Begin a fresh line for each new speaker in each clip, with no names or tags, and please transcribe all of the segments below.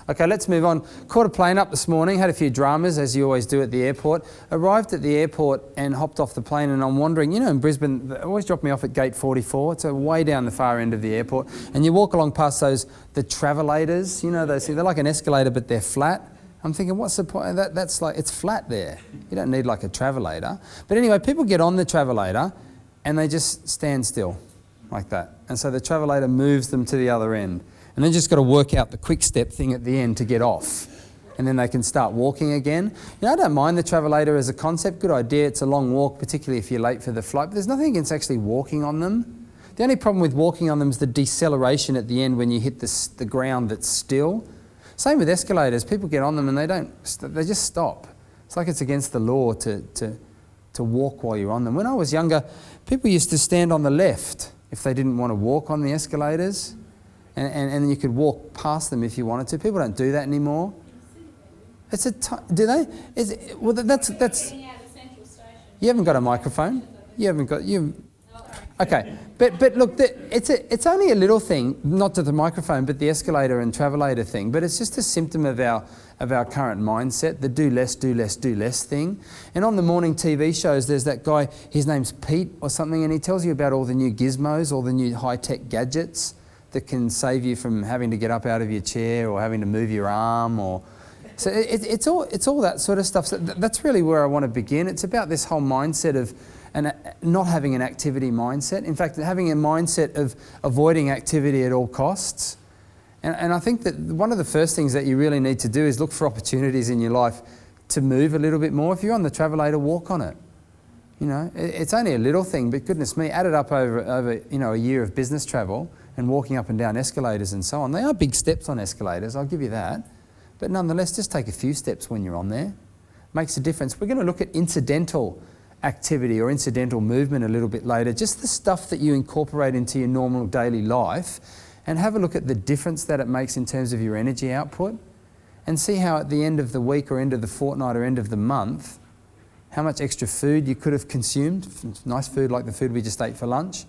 Okay, let's move on. Caught a plane up this morning, had a few dramas, as you always do at the airport. Arrived at the airport and hopped off the plane, and I'm wondering, you know, in Brisbane, they always drop me off at gate 44. It's way down the far end of the airport. And you walk along past the travelators, you know, they're like an escalator, but they're flat. I'm thinking, what's the point? That's like, it's flat there. You don't need like a travelator. But anyway, people get on the travelator and they just stand still like that. And so the travelator moves them to the other end. And then just got to work out the quick step thing at the end to get off. And then they can start walking again. You know, I don't mind the travelator as a concept. Good idea. It's a long walk, particularly if you're late for the flight. But there's nothing against actually walking on them. The only problem with walking on them is the deceleration at the end when you hit the ground that's still. Same with escalators. People get on them and they just stop. It's like it's against the law to walk while you're on them. When I was younger, people used to stand on the left if they didn't want to walk on the escalators. And you could walk past them if you wanted to. People don't do that anymore. Do they? Well, that's. You haven't got a microphone. You haven't got you. Okay, but look, it's only a little thing, not to the microphone, but the escalator and travelator thing. But it's just a symptom of our current mindset, the do less thing. And on the morning TV shows, there's that guy. His name's Pete or something, and he tells you about all the new gizmos, all the new high-tech gadgets that can save you from having to get up out of your chair or having to move your arm, or so it's all that sort of stuff. So that's really where I want to begin. It's about this whole mindset of not having an activity mindset. In fact, having a mindset of avoiding activity at all costs. And I think that one of the first things that you really need to do is look for opportunities in your life to move a little bit more. If you're on the travelator, walk on it. You know, it's only a little thing, but goodness me, add it up over you know, a year of business travel and walking up and down escalators and so on. They are big steps on escalators, I'll give you that. But nonetheless, just take a few steps when you're on there. Makes a difference. We're going to look at incidental activity or incidental movement a little bit later, just the stuff that you incorporate into your normal daily life, and have a look at the difference that it makes in terms of your energy output, and see how at the end of the week or end of the fortnight or end of the month, how much extra food you could have consumed, nice food like the food we just ate for lunch,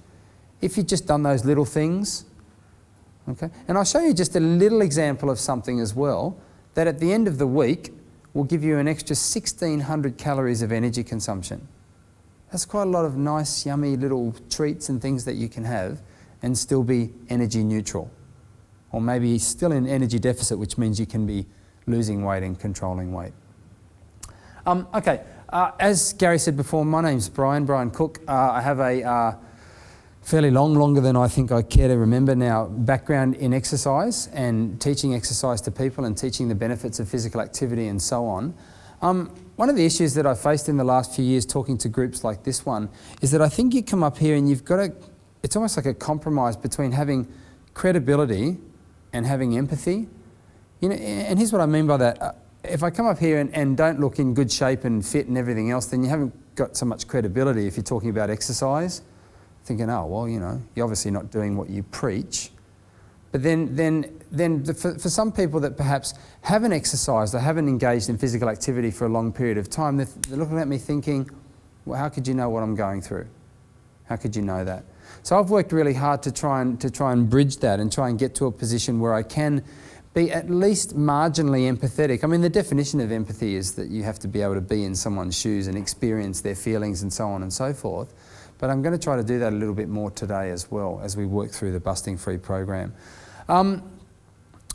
if you'd just done those little things. Okay? And I'll show you just a little example of something as well, that at the end of the week will give you an extra 1,600 calories of energy consumption. That's quite a lot of nice, yummy little treats and things that you can have and still be energy neutral. Or maybe still in energy deficit, which means you can be losing weight and controlling weight. As Gary said before, my name's Brian Cooke. I have a fairly longer than I think I care to remember now, background in exercise and teaching exercise to people and teaching the benefits of physical activity and so on. One of the issues that I've faced in the last few years talking to groups like this one is that I think you come up here and you've got to, it's almost like a compromise between having credibility and having empathy. You know, and here's what I mean by that. If I come up here and don't look in good shape and fit and everything else, then you haven't got so much credibility if you're talking about exercise. Thinking, oh, well, you know, you're obviously not doing what you preach. But for some people that perhaps haven't exercised or haven't engaged in physical activity for a long period of time, they're looking at me thinking, well, how could you know what I'm going through? How could you know that? So I've worked really hard to try and bridge that and try and get to a position where I can be at least marginally empathetic. I mean, the definition of empathy is that you have to be able to be in someone's shoes and experience their feelings and so on and so forth. But I'm going to try to do that a little bit more today as well as we work through the Busting Free program.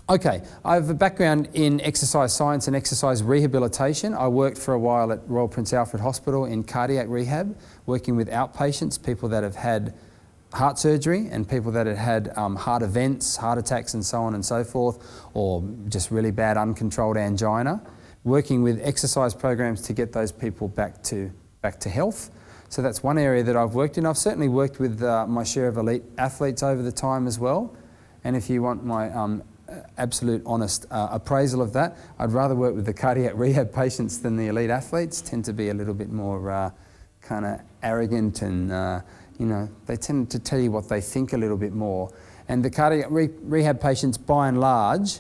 Okay, I have a background in exercise science and exercise rehabilitation. I worked for a while at Royal Prince Alfred Hospital in cardiac rehab, working with outpatients, people that have had heart surgery and people that had had heart events, heart attacks and so on and so forth, or just really bad uncontrolled angina, working with exercise programs to get those people back to health. So that's one area that I've worked in. I've certainly worked with my share of elite athletes over the time as well. And if you want my absolute honest appraisal of that, I'd rather work with the cardiac rehab patients than the elite athletes. Tend to be a little bit more kind of arrogant and, you know, they tend to tell you what they think a little bit more. And the cardiac rehab patients, by and large,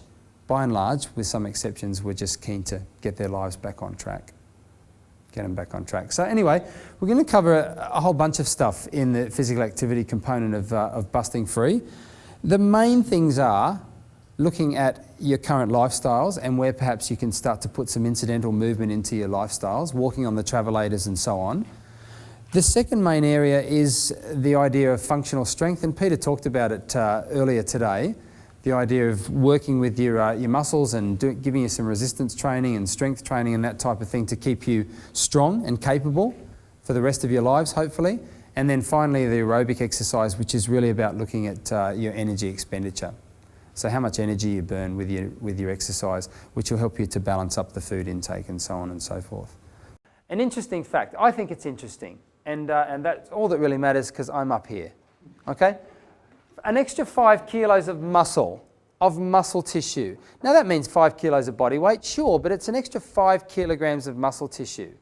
with some exceptions, were just keen to get their lives back on track. Get them back on track. So anyway, we're going to cover a whole bunch of stuff in the physical activity component of Busting Free. The main things are looking at your current lifestyles and where perhaps you can start to put some incidental movement into your lifestyles, walking on the travelators and so on. The second main area is the idea of functional strength, and Peter talked about it earlier today. The idea of working with your muscles and giving you some resistance training and strength training and that type of thing to keep you strong and capable for the rest of your lives, hopefully. And then finally, the aerobic exercise, which is really about looking at your energy expenditure. So how much energy you burn with your exercise, which will help you to balance up the food intake and so on and so forth. An interesting fact, I think it's interesting, and that's all that really matters because I'm up here, okay? An extra 5 kilos of muscle tissue. Now that means 5 kilos of body weight, sure, but it's an extra 5 kilograms of muscle tissue.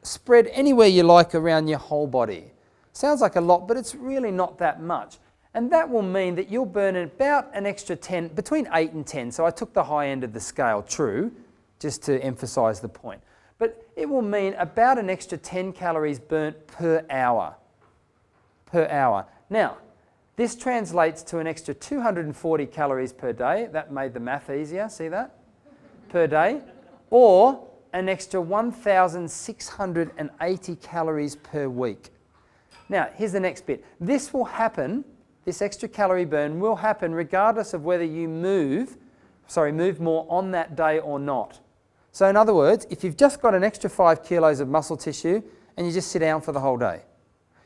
Spread anywhere you like around your whole body. Sounds like a lot, but it's really not that much. And that will mean that you'll burn about an extra 10, between 8 and 10. So I took the high end of the scale, true, just to emphasize the point. But it will mean about an extra 10 calories burnt per hour. Per hour. Now, this translates to an extra 240 calories per day. That made the math easier, see that? Per day. Or an extra 1,680 calories per week. Now, here's the next bit. This will happen, this extra calorie burn will happen regardless of whether you move more on that day or not. So in other words, if you've just got an extra 5 kilos of muscle tissue and you just sit down for the whole day,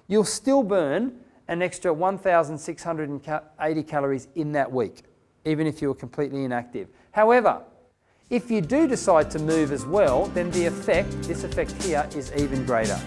you'll still burn an extra 1,680 calories in that week, even if you were completely inactive. However, if you do decide to move as well, then this effect here is even greater.